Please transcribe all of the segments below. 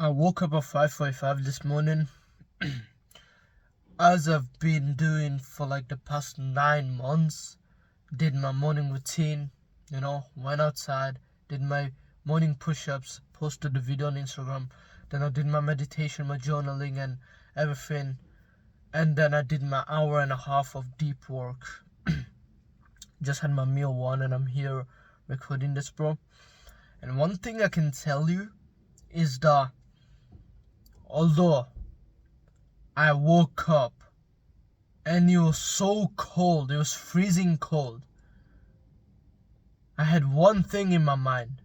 I woke up at 5:45 this morning, as I've been doing for like the past 9 months. Did my morning routine, went outside, did my morning push-ups, posted the video on Instagram. Then I did my meditation, my journaling, and everything. And then I did my hour and a half of deep work. Just had my meal one, and I'm here recording this, bro. And one thing I can tell you is that although I woke up and it was so cold, it was freezing cold, I had one thing in my mind.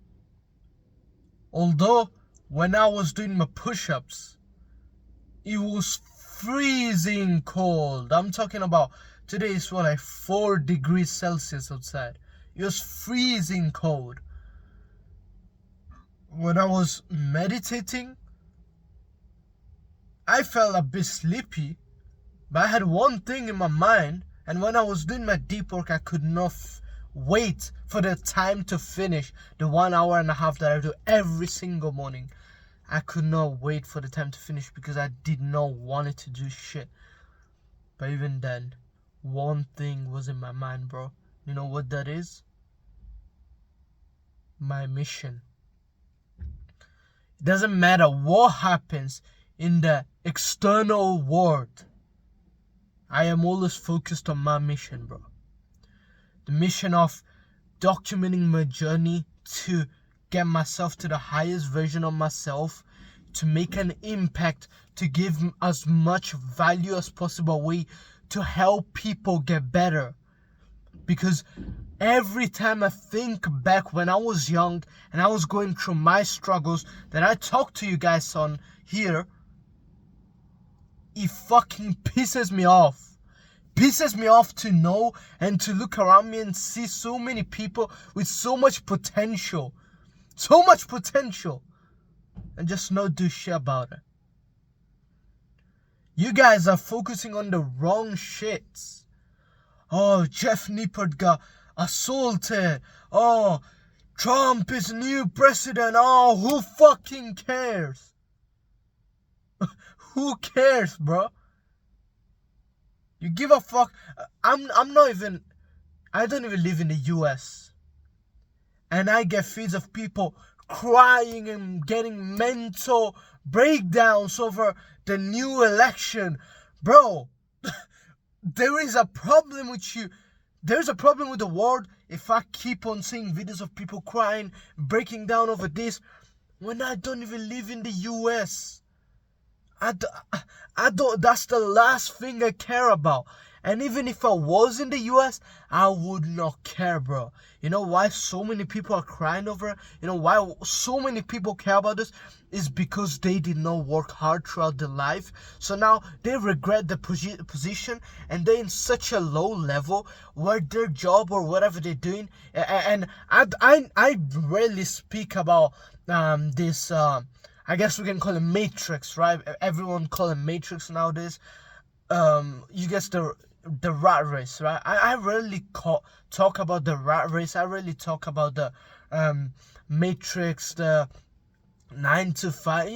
Although when I was doing my push-ups, it was freezing cold. I'm talking about today is like 4 degrees Celsius outside. It was freezing cold. When I was meditating, I felt a bit sleepy, but I had one thing in my mind, and when I was doing my deep work, I could not wait for the time to finish the 1 hour and a half that I do every single morning. I could not wait for the time to finish because I did not want it to do shit. But even then, one thing was in my mind, bro. You know what that is? My mission. It doesn't matter what happens in the external world. I am always focused on my mission, bro. The mission of documenting my journey to get myself to the highest version of myself, to make an impact, to give as much value as possible away, to help people get better. Because every time I think back when I was young and I was going through my struggles that I talk to you guys on here, it fucking pisses me off. Pisses me off to know and to look around me and see so many people with so much potential. So much potential. And just not do shit about it. You guys are focusing on the wrong shits. Oh, Jeff Nippert got assaulted. Oh, Trump is new president. Oh, who fucking cares? Who cares, bro? You give a fuck. I don't even live in the US. And I get feeds of people crying and getting mental breakdowns over the new election. Bro, there is a problem with you. There's a problem with the world if I keep on seeing videos of people crying, breaking down over this, when I don't even live in the US. I don't, that's the last thing I care about. And even if I was in the US, I would not care, bro. You know why so many people are crying over it? You know why so many people care about this? Is because they did not work hard throughout their life. So now they regret the position, and they're in such a low level where their job or whatever they're doing. And I rarely speak about this. I guess we can call it Matrix, right? Everyone call it Matrix nowadays. You guess the rat race, right? I rarely talk about the rat race. I rarely talk about the Matrix, the 9 to 5,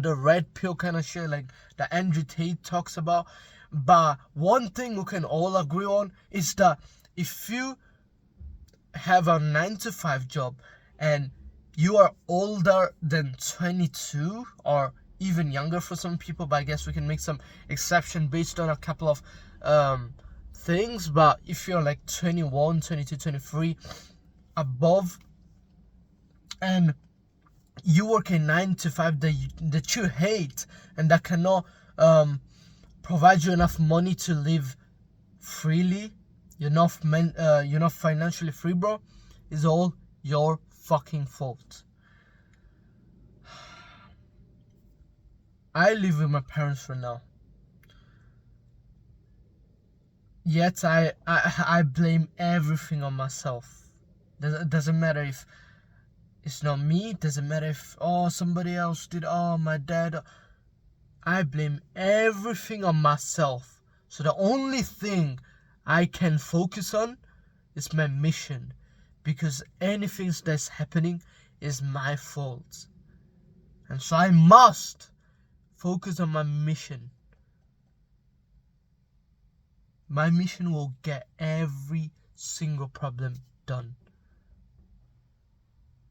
the red pill kind of shit like that Andrew Tate talks about. But one thing we can all agree on is that if you have a 9 to 5 job and you are older than 22 or even younger for some people, but I guess we can make some exception based on a couple of things. But if you're like 21, 22, 23 above, and you work a 9 to 5 that you hate and that cannot provide you enough money to live freely, you're not financially free, bro, it's all your fucking fault. I live with my parents for now. Yet I blame everything on myself. Doesn't matter if it's not me. Doesn't matter if somebody else did. My dad. I blame everything on myself. So the only thing I can focus on is my mission, because anything that's happening is my fault. And so I must focus on my mission. My mission will get every single problem done.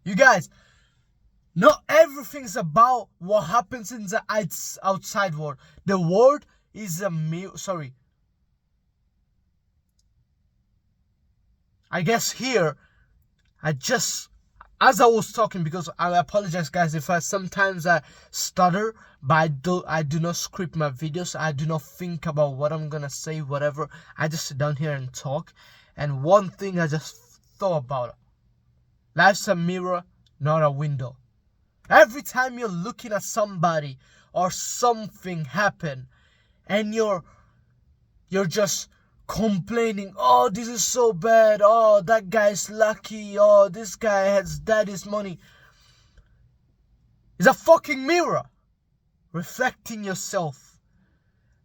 You guys, not everything's about what happens in the outside world. The world is a mirror. Sorry. I guess here, as I was talking, because I apologize guys if sometimes I stutter, but I do not script my videos. I do not think about what I'm gonna say, whatever. I just sit down here and talk. And one thing I just thought about: life's a mirror, not a window. Every time you're looking at somebody or something happen, and you're just complaining, oh, this is so bad, oh, that guy's lucky, oh, this guy has daddy's money. It's a fucking mirror reflecting yourself,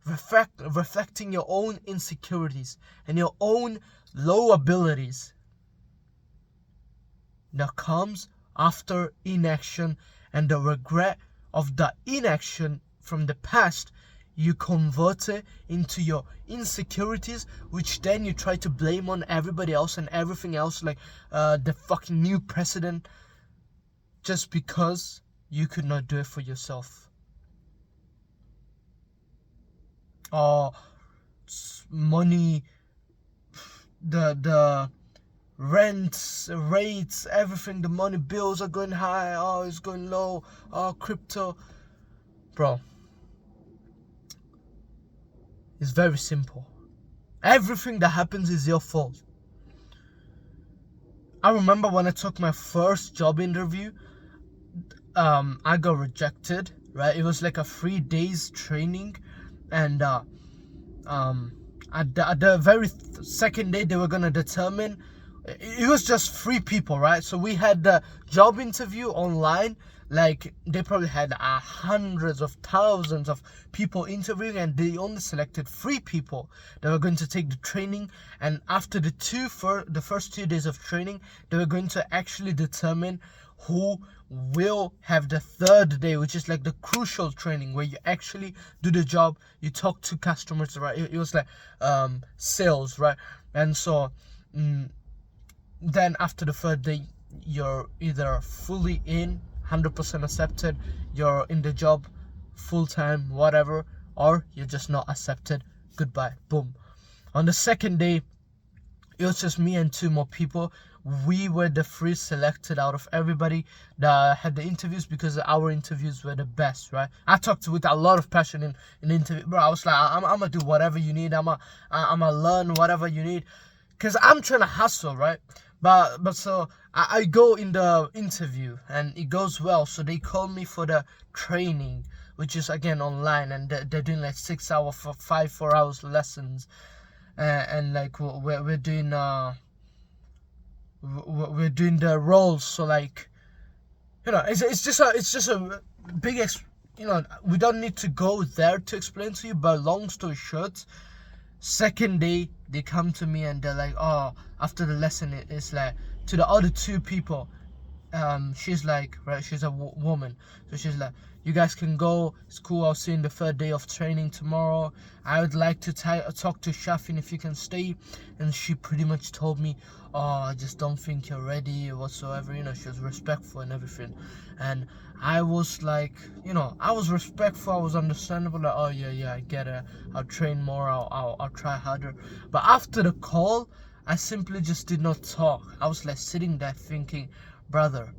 reflecting your own insecurities and your own low abilities. That comes after inaction, and the regret of the inaction from the past, you convert it into your insecurities, which then you try to blame on everybody else and everything else, like the fucking new president, just because you could not do it for yourself. Or money, the rents, rates, everything, the money bills are going high, oh, it's going low, oh, crypto. Bro, it's very simple. Everything that happens is your fault. I remember when I took my first job interview, I got rejected, right? It was like a 3 days training, and at the very second day they were gonna determine. It was just 3 people, right? So we had the job interview online. Like, they probably had hundreds of thousands of people interviewing, and they only selected 3 people that were going to take the training. And after the first 2 days of training, they were going to actually determine who will have the 3rd day, which is like the crucial training where you actually do the job, you talk to customers, right? It was like sales, right? And so then after the 3rd day, you're either fully in, 100% accepted, you're in the job full-time, whatever, or you're just not accepted, goodbye, boom. On the 2nd day, it was just me and 2 more people. We were the 3 selected out of everybody that had the interviews, because our interviews were the best, right? I talked with a lot of passion in the interview, bro. I was like, I'm gonna do whatever you need, I'm gonna learn whatever you need, because I'm trying to hustle, right? But so I go in the interview and it goes well, so they call me for the training, which is again online, and they're doing like 6 hour for 4 hours lessons, and like we're doing the roles. So like, you know, it's just a big we don't need to go there to explain to you, but long story short, 2nd day they come to me and they're like, oh, after the lesson, it's like, to the other 2 people, she's like, right, she's a woman, so she's like, you guys can go, it's cool, I'll see you in the 3rd day of training tomorrow. I would like to talk to Shafin if you can stay. And she pretty much told me, oh, I just don't think you're ready or whatsoever, you know. She was respectful and everything, and I was like, you know, I was respectful, I was understandable, like, oh yeah, I get it, I'll train more, I'll try harder. But after the call, I simply just did not talk. I was like sitting there thinking, brother,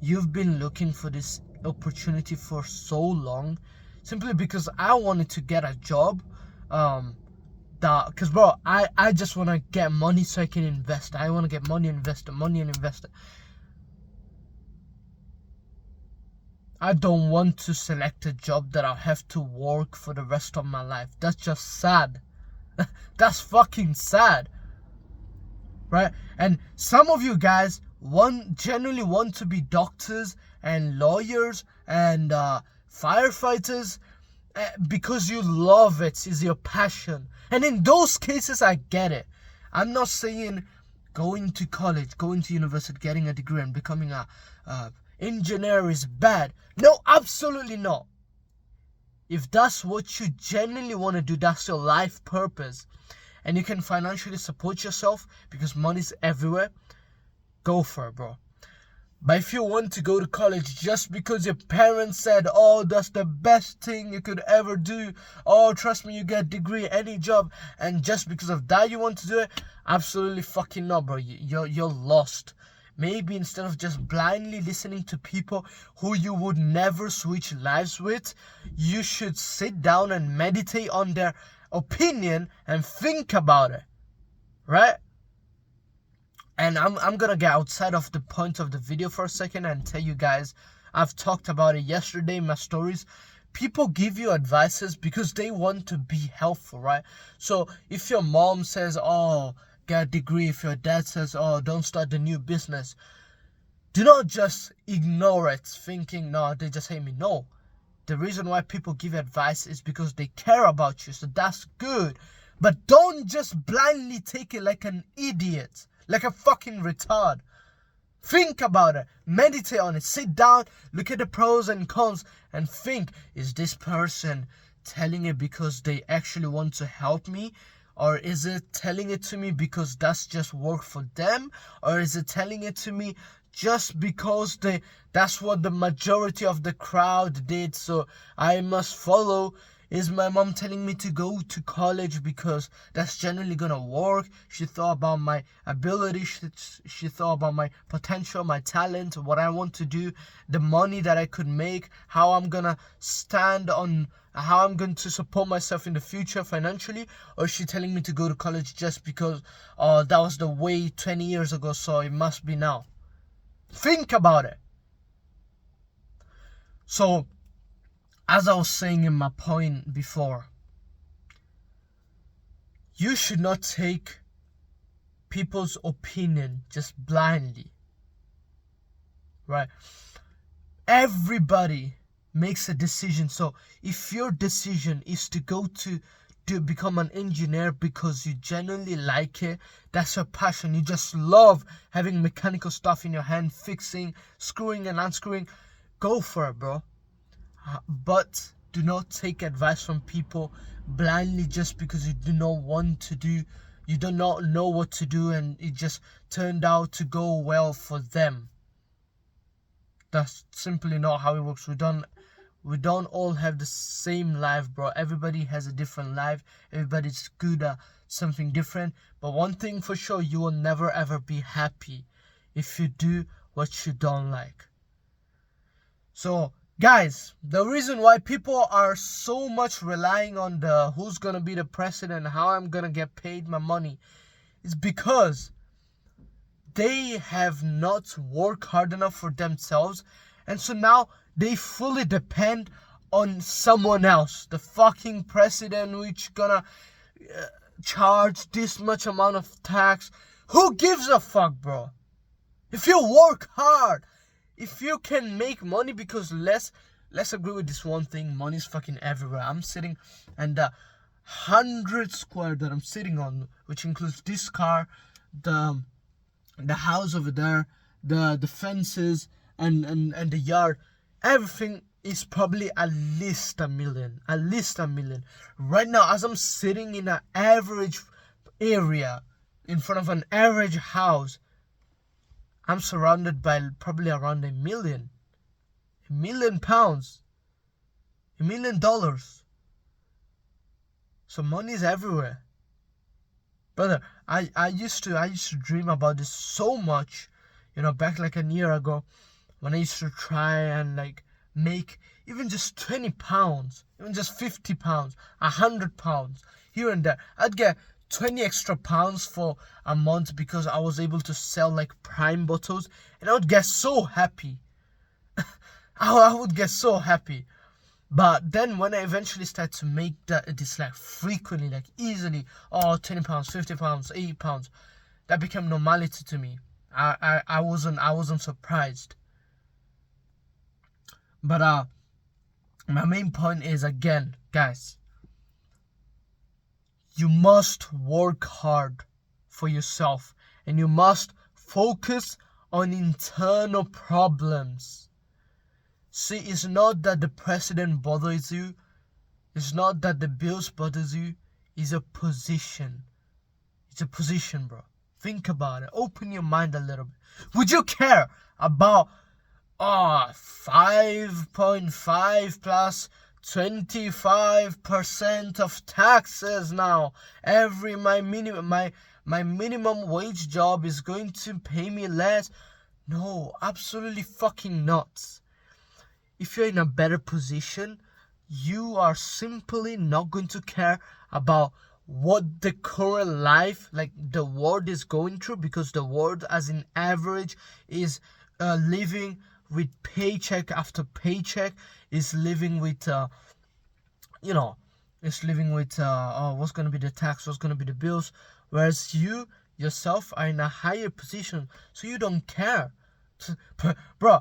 you've been looking for this opportunity for so long, simply because I wanted to get a job, because bro, I just want to get money so I can invest. I want to get money and invest. I don't want to select a job that I'll have to work for the rest of my life. That's just sad. That's fucking sad, right? And some of you guys genuinely want to be doctors and lawyers and firefighters, because you love it, is your passion. And in those cases, I get it. I'm not saying going to college, going to university, getting a degree and becoming a engineer is bad. No, absolutely not. If that's what you genuinely want to do, that's your life purpose, and you can financially support yourself because money's everywhere, go for it, bro. But if you want to go to college just because your parents said, oh, that's the best thing you could ever do, oh, trust me, you get a degree, any job, and just because of that you want to do it, absolutely fucking not, bro. You're lost. Maybe instead of just blindly listening to people who you would never switch lives with, you should sit down and meditate on their opinion and think about it, right? And I'm gonna get outside of the point of the video for a second and tell you guys, I've talked about it yesterday in my stories. People give you advices because they want to be helpful, right? So if your mom says, oh, get a degree, if your dad says, oh, don't start a new business, do not just ignore it thinking, no, they just hate me. No, the reason why people give advice is because they care about you, so that's good. But don't just blindly take it like an idiot, like a fucking retard. Think about it, meditate on it, sit down, look at the pros and cons and think, is this person telling it because they actually want to help me? Or is it telling it to me because that's just work for them? Or is it telling it to me just because that's what the majority of the crowd did, so I must follow? Is my mom telling me to go to college because that's generally gonna work? She thought about my ability, she thought about my potential, my talent, what I want to do, the money that I could make, how I'm gonna stand on, how I'm going to support myself in the future financially? Or is she telling me to go to college just because that was the way 20 years ago, so it must be now? Think about it. So, as I was saying in my point before, you should not take people's opinion just blindly, right? Everybody makes a decision. So if your decision is to go to become an engineer because you genuinely like it, that's your passion, you just love having mechanical stuff in your hand, fixing, screwing and unscrewing, go for it, bro. But do not take advice from people blindly just because you do not want to do, you do not know what to do, and it just turned out to go well for them. That's simply not how it works. We don't all have the same life, bro. Everybody has a different life. Everybody's good at something different. But one thing for sure, you will never ever be happy if you do what you don't like. So guys, the reason why people are so much relying on the who's gonna be the president, how I'm gonna get paid my money, is because they have not worked hard enough for themselves, and so now they fully depend on someone else. The fucking president which gonna charge this much amount of tax. Who gives a fuck, bro? If you work hard, if you can make money, because let's agree with this one thing, money's fucking everywhere. I'm sitting, and the 100 square that I'm sitting on, which includes this car, the house over there, the fences and the yard, everything is probably at least $1 million. At least $1 million. Right now, as I'm sitting in an average area, in front of an average house, I'm surrounded by probably around £1 million. £1 million. $1 million. So money is everywhere. Brother, I used to dream about this so much, back like a year ago, when I used to try and like make even just £20, even just £50, £100 here and there. I'd get 20 extra pounds for a month because I was able to sell like prime bottles, and I would get so happy. I would get so happy. But then when I eventually started to make this like frequently, like easily, £20, £50, £80, that became normality to me. I wasn't surprised. But my main point is, again, guys, you must work hard for yourself, and you must focus on internal problems. See, it's not that the president bothers you. It's not that the bills bothers you. It's a position. It's a position, bro. Think about it. Open your mind a little bit. Would you care about 5.5 plus 25% of taxes now? My minimum wage job is going to pay me less. No, absolutely fucking not. If you're in a better position, you are simply not going to care about what the current life, like the world, is going through, because the world as in average is living with paycheck after paycheck, is living with it's living with what's going to be the tax, what's going to be the bills, whereas you yourself are in a higher position, so you don't care. Bro,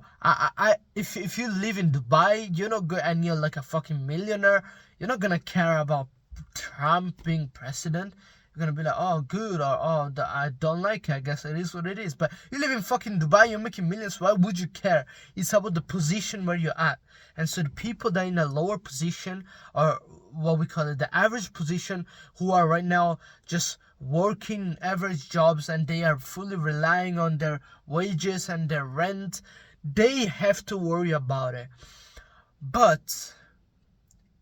if you live in Dubai, you're not good, and you're like a fucking millionaire, you're not gonna care about Trump being president. You're gonna be like, oh, good, or I don't like it, I guess it is what it is. But you live in fucking Dubai, you're making millions, why would you care? It's about the position where you're at. And so the people that are in a lower position, or what we call it, the average position, who are right now just working average jobs, and they are fully relying on their wages and their rent, they have to worry about it. But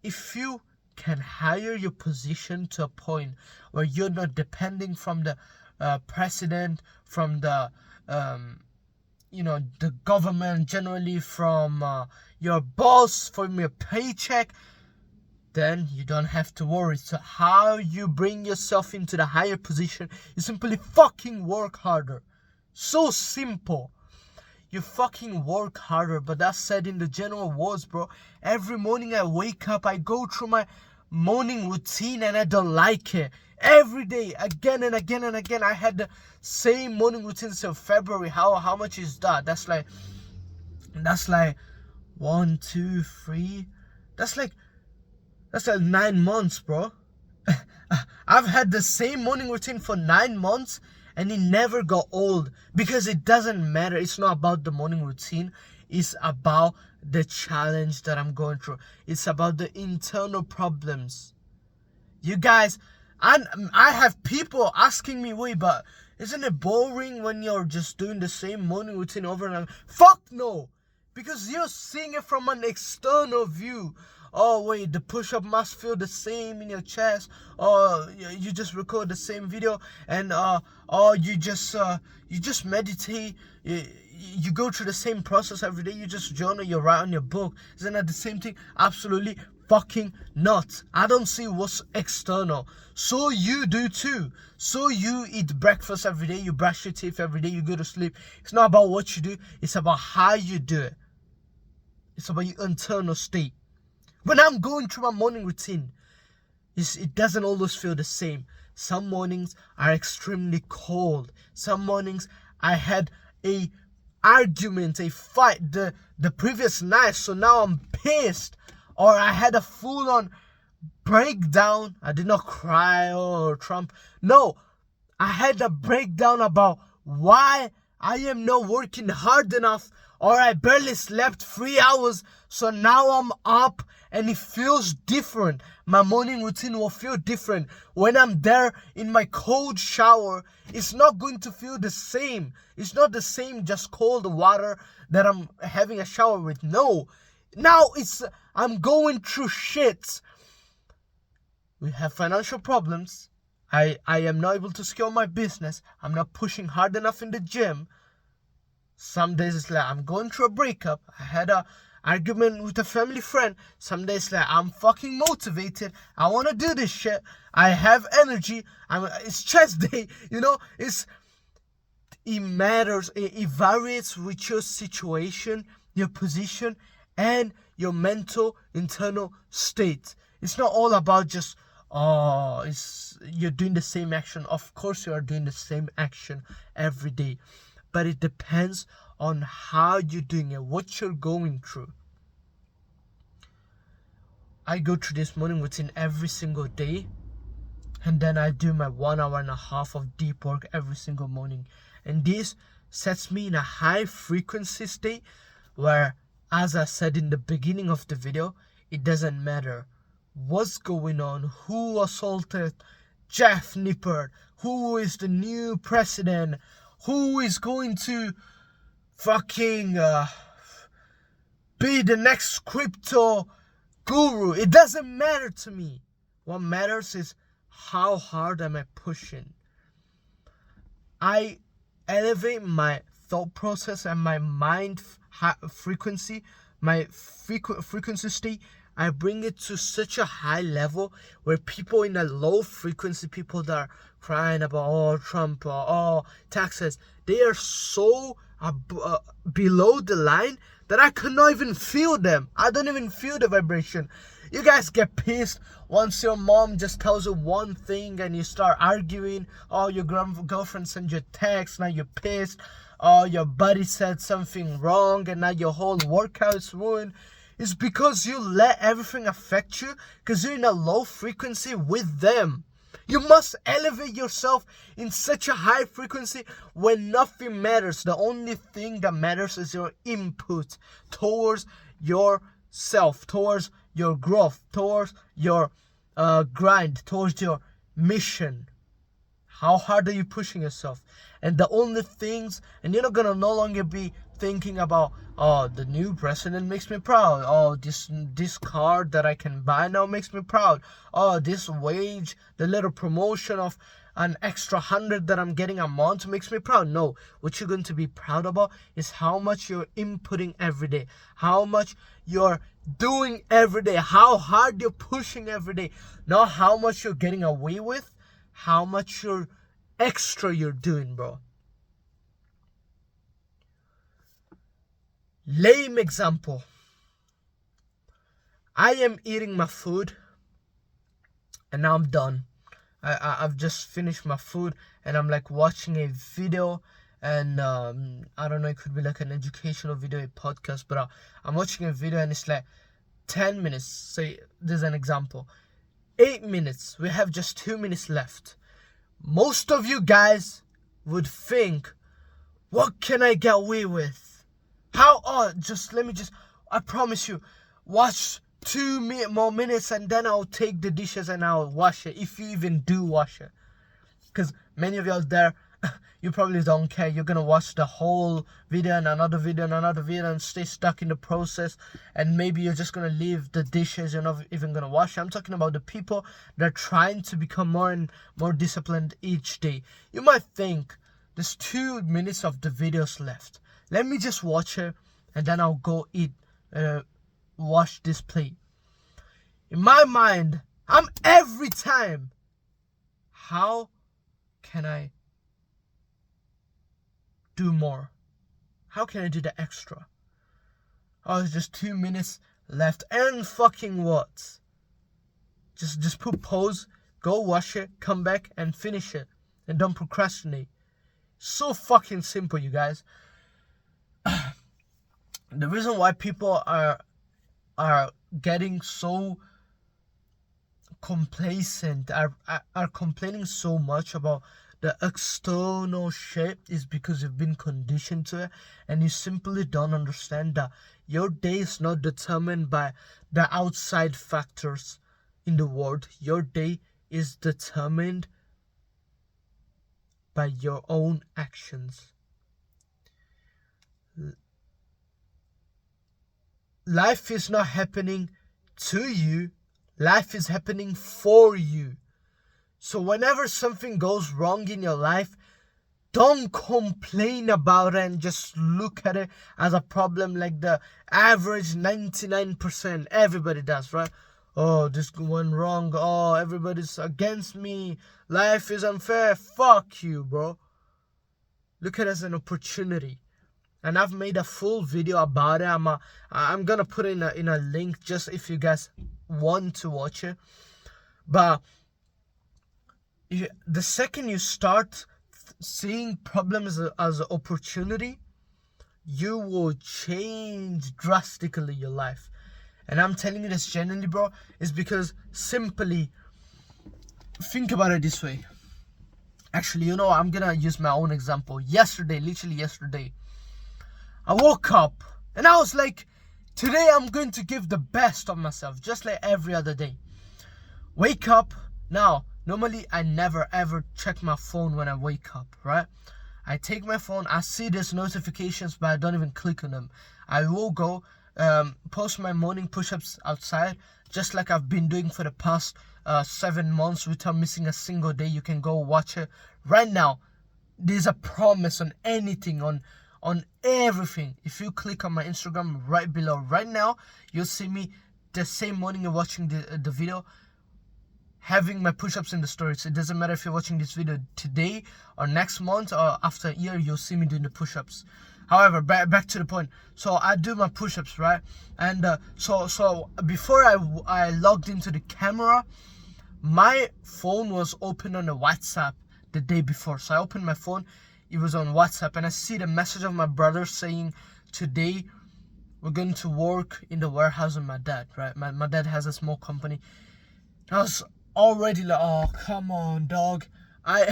if you can hire your position to a point where you're not depending from the president, from the the government, generally from your boss, from your paycheck, then you don't have to worry. So how you bring yourself into the higher position, you simply fucking work harder. So simple. You fucking work harder. But that's said in the general words, bro. Every morning I wake up, I go through my morning routine, and I don't like it. Every day, again and again and again. I had the same morning routine till February. How much is that? That's like 1, 2, 3. That's like 9 months, bro. I've had the same morning routine for 9 months, and it never got old, because it doesn't matter. It's not about the morning routine. It's about the challenge that I'm going through. It's about the internal problems. You guys, I have people asking me, wait, but isn't it boring when you're just doing the same morning routine over and over? Fuck no! Because you're seeing it from an external view. Oh wait, the push-up must feel the same in your chest. Or you just record the same video, and or you just meditate. You go through the same process every day. You just journal, you write on your book. Isn't that the same thing? Absolutely fucking not. I don't see what's external. So you do too. So you eat breakfast every day, you brush your teeth every day, you go to sleep. It's not about what you do, it's about how you do it. It's about your internal state. When I'm going through my morning routine, it doesn't always feel the same. Some mornings are extremely cold. Some mornings I had a argument, a fight the previous night, so now I'm pissed. Or I had a full-on breakdown. I did not cry or Trump. No, I had a breakdown about why I am not working hard enough, or I barely slept 3 hours, so now I'm up and it feels different. My morning routine will feel different. When I'm there in my cold shower, it's not going to feel the same. It's not the same just cold water that I'm having a shower with. No. Now I'm going through shit. We have financial problems. I am not able to scale my business. I'm not pushing hard enough in the gym. Some days it's like I'm going through a breakup. I had a argument with a family friend. Some days like I'm fucking motivated. I want to do this shit. I have energy. It's chest day. It matters. It varies with your situation, your position, and your mental internal state. It's not all about just you're doing the same action. Of course you are doing the same action every day, but it depends on how you're doing it, what you're going through. I go through this morning routine every single day, and then I do my 1 hour and a half of deep work every single morning, and this sets me in a high frequency state where As I said in the beginning of the video, it doesn't matter what's going on, who assaulted Jeff Nippert, who is the new president, who is going to fucking be the next crypto guru. It doesn't matter to me. What matters is how hard am I pushing. I elevate my thought process and my mind frequency, my frequency state. I bring it to such a high level where people in a low frequency, people that are crying about Trump or taxes, they are so below the line that I cannot even feel them. I don't even feel the vibration. You guys get pissed once your mom just tells you one thing and you start arguing. Oh, your girlfriend sent you a text, now you're pissed. Oh, your buddy said something wrong and now your whole workout is ruined. It's because you let everything affect you because you're in a low frequency with them. You must elevate yourself in such a high frequency when nothing matters. The only thing that matters is your input towards yourself, towards your growth, towards your grind, towards your mission. How hard are you pushing yourself? And the only things, and you're not gonna no longer be thinking about, oh, the new president makes me proud. Oh, this car that I can buy now makes me proud. Oh, this wage, the little promotion of an extra 100 that I'm getting a month makes me proud. No, what you're going to be proud about is how much you're inputting every day, how much you're doing every day, how hard you're pushing every day, not how much you're getting away with, how much extra you're doing, bro. Lame example. I am eating my food and now I'm done. I've just finished my food and I'm like watching a video and I don't know, it could be like an educational video, a podcast, but I'm watching a video and it's like 10 minutes. Say there's an example. 8 minutes. We have just 2 minutes left. Most of you guys would think, what can I get away with? How? Oh, I promise you, watch 2 more minutes and then I'll take the dishes and I'll wash it, if you even do wash it. Because many of you out there, you probably don't care. You're going to watch the whole video and another video and another video and stay stuck in the process. And maybe you're just going to leave the dishes. You're not even going to wash it. I'm talking about the people that are trying to become more and more disciplined each day. You might think, there's 2 minutes of the videos left. Let me just watch it and then I'll go eat, wash this plate. In my mind, I'm every time, how can I do more? How can I do the extra? Oh, it's just 2 minutes left. And fucking what? Just put pause, go wash it, come back and finish it. And don't procrastinate. So fucking simple, you guys. The reason why people are getting so complacent, are complaining so much about the external shit is because you've been conditioned to it and you simply don't understand that your day is not determined by the outside factors in the world. Your day is determined by your own actions. Life is not happening to you. Life is happening for you. So whenever something goes wrong in your life, don't complain about it and just look at it as a problem like the average 99%. Everybody does, right? Oh, this went wrong. Oh, everybody's against me. Life is unfair. Fuck you, bro. Look at it as an opportunity. And I've made a full video about it. I'm gonna put it in a link just if you guys want to watch it. But the second you start seeing problems as an opportunity, you will change drastically your life. And I'm telling you this genuinely, bro, is because simply think about it this way. Actually, you know, I'm gonna use my own example. Literally yesterday, I woke up and I was like, Today I'm going to give the best of myself, just like every other day. Wake up. Now, normally I never ever check my phone when I wake up, right? I take my phone, I see these notifications, but I don't even click on them. I will go post my morning push-ups outside, just like I've been doing for the past 7 months without missing a single day. You can go watch it right now. There's a promise on anything, on everything. If you click on my Instagram right below right now, you'll see me the same morning you're watching the video, having my push-ups in the stories. It doesn't matter if you're watching this video today or next month or after a year, you'll see me doing the push-ups. However, back to the point. So I do my push-ups, right? And so before I logged into the camera, my phone was open on the WhatsApp the day before. So I opened my phone, it was on WhatsApp, and I see the message of my brother saying, today we're going to work in the warehouse with my dad, right? My dad has a small company. I was already like, oh, come on, dog. I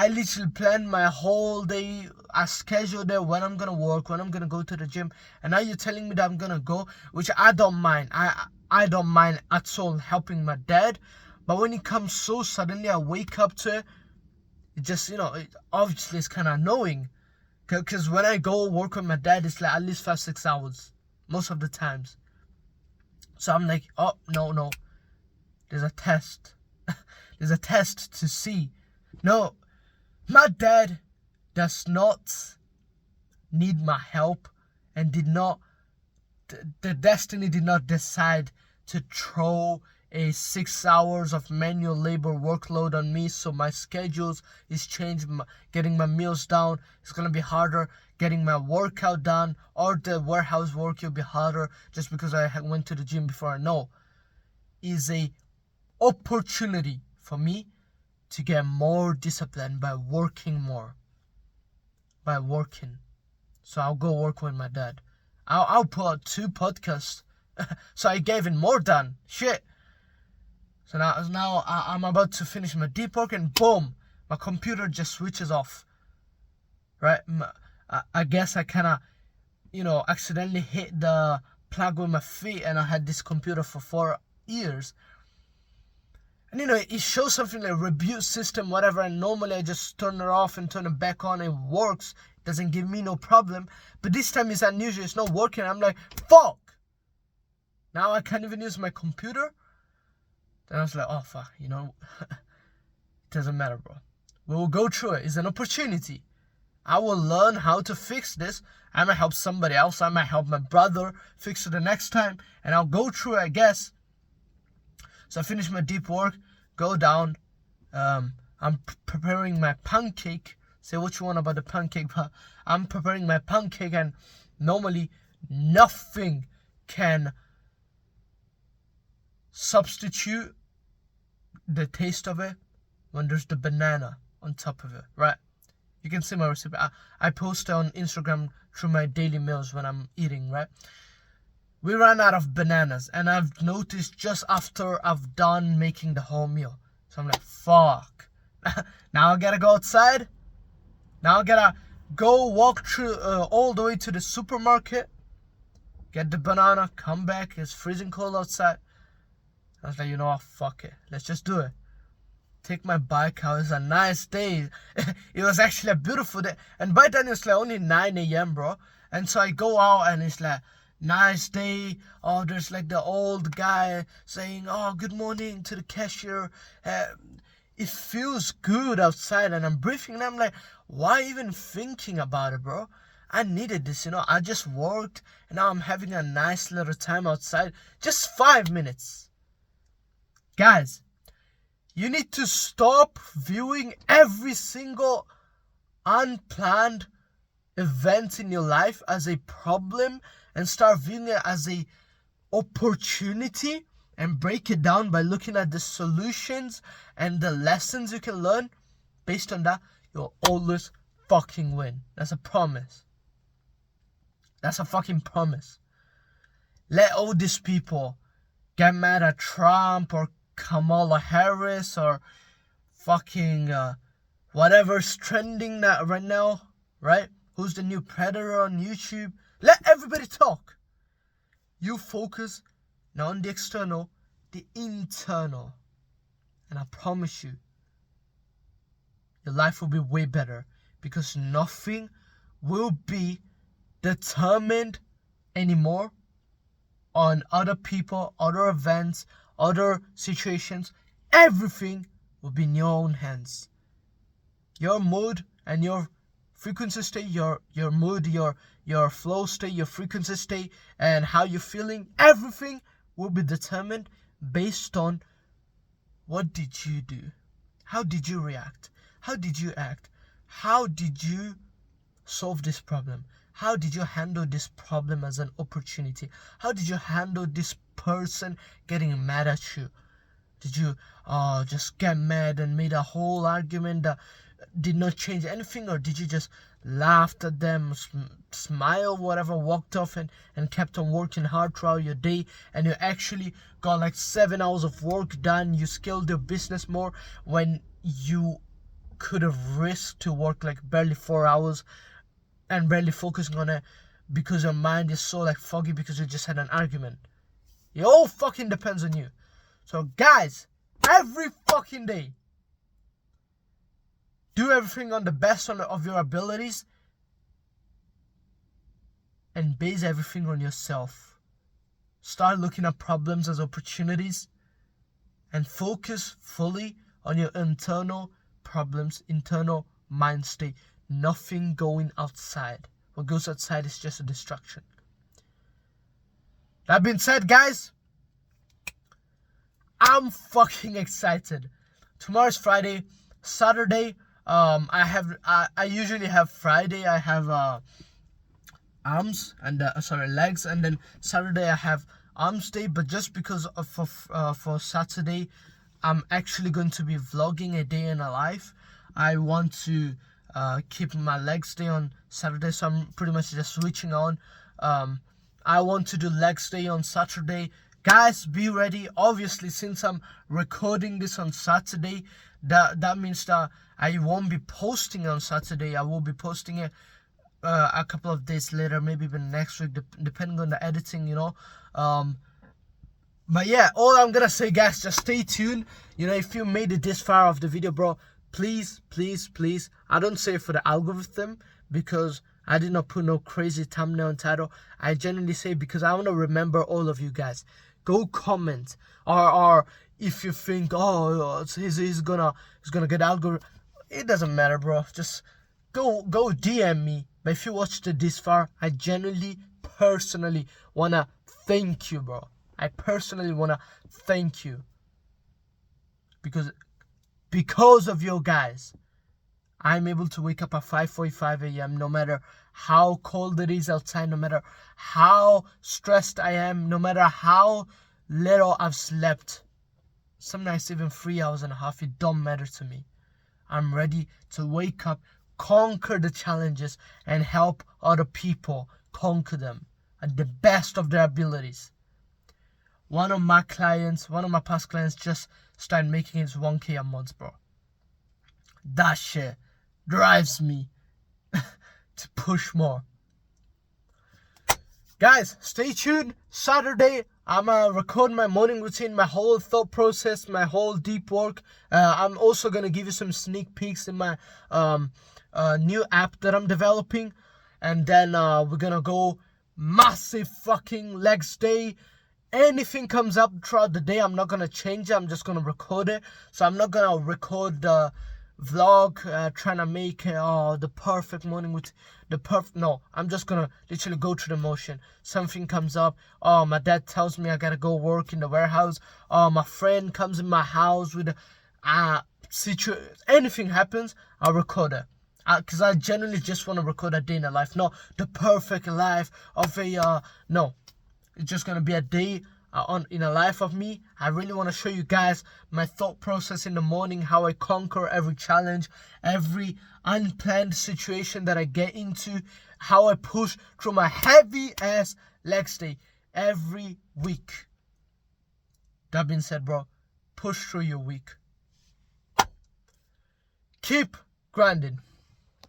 literally planned my whole day. I scheduled it, when I'm gonna work, when I'm gonna go to the gym, and now you're telling me that I'm gonna go, which I don't mind. I don't mind at all helping my dad, but when it comes so suddenly, I wake up to it. It just, obviously it's kind of annoying, because when I go work with my dad, it's like at least 5-6 hours most of the times. So I'm like, oh no, there's a test. There's a test to see. No, my dad does not need my help, and the destiny did not decide to throw a 6 hours of manual labor workload on me. So my schedules is changed. Getting my meals down is gonna be harder. Getting my workout done or the warehouse work will be harder, just because I went to the gym before. I know is a opportunity for me to get more disciplined by working more. So I'll go work with my dad. I'll put out 2 podcasts. So I gave it more done. Shit. So now I'm about to finish my deep work, and boom, my computer just switches off. Right? I guess I kind of, accidentally hit the plug with my feet, and I had this computer for 4 years. And it shows something like reboot system, whatever, and normally I just turn it off and turn it back on. It works. It doesn't give me no problem. But this time it's unusual. It's not working. I'm like, fuck. Now I can't even use my computer. Then I was like, oh fuck, it doesn't matter, bro. We will go through it. It's an opportunity. I will learn how to fix this. I might help somebody else. I might help my brother fix it the next time. And I'll go through it, I guess. So I finish my deep work, go down. I'm preparing my pancake. Say what you want about the pancake, but I'm preparing my pancake, and normally nothing can substitute the taste of it when there's the banana on top of it, right? You can see my recipe. I post it on Instagram through my daily meals when I'm eating, right? We ran out of bananas, and I've noticed just after I've done making the whole meal. So I'm like, fuck. Now I gotta go outside. Now I gotta go walk through all the way to the supermarket, get the banana, come back. It's freezing cold outside. I was like, you know what, fuck it. Let's just do it. Take my bike out. It's a nice day. It was actually a beautiful day. And by then it's like only 9 a.m., bro. And so I go out, and it's like, nice day. Oh, there's like the old guy saying, oh, good morning to the cashier. It feels good outside, and I'm breathing, and I'm like, why even thinking about it, bro? I needed this, I just worked, and now I'm having a nice little time outside. Just 5 minutes. Guys, you need to stop viewing every single unplanned event in your life as a problem, and start viewing it as a opportunity, and break it down by looking at the solutions and the lessons you can learn. Based on that, you'll always fucking win. That's a promise. That's a fucking promise. Let all these people get mad at Trump or Kamala Harris or fucking whatever's trending that right now, right? Who's the new predator on YouTube? Let everybody talk. You focus not on the external, the internal. And I promise you, your life will be way better, because nothing will be determined anymore on other people, other events, other situations. Everything will be in your own hands. Your mood and your frequency state, your mood, your flow state, your frequency state, and how you're feeling, everything will be determined based on what did you do? How did you react? How did you act? How did you solve this problem? How did you handle this problem as an opportunity? How did you handle this person getting mad at you? Did you just get mad and made a whole argument that did not change anything? Or did you just laughed at them, smile, whatever, walked off and kept on working hard throughout your day, and you actually got like 7 hours of work done? You scaled your business more when you could have risked to work like barely 4 hours and barely focusing on it because your mind is so like foggy because you just had an argument. It all fucking depends on you. So guys, every fucking day, do everything on the best of your abilities and base everything on yourself. Start looking at problems as opportunities and focus fully on your internal problems, internal mind state. Nothing going outside. What goes outside is just a distraction. That being said, guys, I'm fucking excited. Tomorrow's Friday. Saturday, I usually have Friday, I have arms and legs, and then Saturday I have arms day. But just because of for Saturday, I'm actually going to be vlogging a day in a life. I want to keep my legs day on Saturday, so I'm pretty much just switching on. I want to do legs day on Saturday. Guys, be ready. Obviously, since I'm recording this on Saturday, that means that I won't be posting on Saturday. I will be posting it a couple of days later, maybe even next week, depending on the editing, you know. But yeah, all I'm gonna say, guys, just stay tuned. You know, if you made it this far of the video, bro, please, I don't say it for the algorithm, because I did not put no crazy thumbnail and title. I genuinely say because I want to remember all of you guys. Go comment, or if you think, oh, he's gonna get algorithm, it doesn't matter, bro. Just go DM me. But if you watched it this far, I genuinely, personally wanna thank you, bro. I personally wanna thank you, because of you guys, I'm able to wake up at 5:45 a.m. no matter how cold it is outside, no matter how stressed I am, no matter how little I've slept. Some nights even 3 hours and a half, it don't matter to me. I'm ready to wake up, conquer the challenges, and help other people conquer them at the best of their abilities. One of my past clients just started making his 1K a month, bro. That shit drives me to push more. Guys, stay tuned. Saturday, I'm gonna record my morning routine, my whole thought process, my whole deep work. I'm also gonna give you some sneak peeks in my new app that I'm developing. And then we're gonna go massive fucking legs day. Anything comes up throughout the day, I'm not gonna change it. I'm just gonna record it. So I'm not gonna record the vlog trying to make the perfect morning with no, I'm just gonna literally go through the motion. Something comes up, my dad tells me I gotta go work in the warehouse, my friend comes in my house with anything happens, I'll record it, because I genuinely just want to record a day in a life, not the perfect life of a no, it's just gonna be a day in a life of me. I really want to show you guys my thought process in the morning, how I conquer every challenge, every unplanned situation that I get into, how I push through my heavy ass legs day every week. That being said, bro, push through your week. Keep grinding.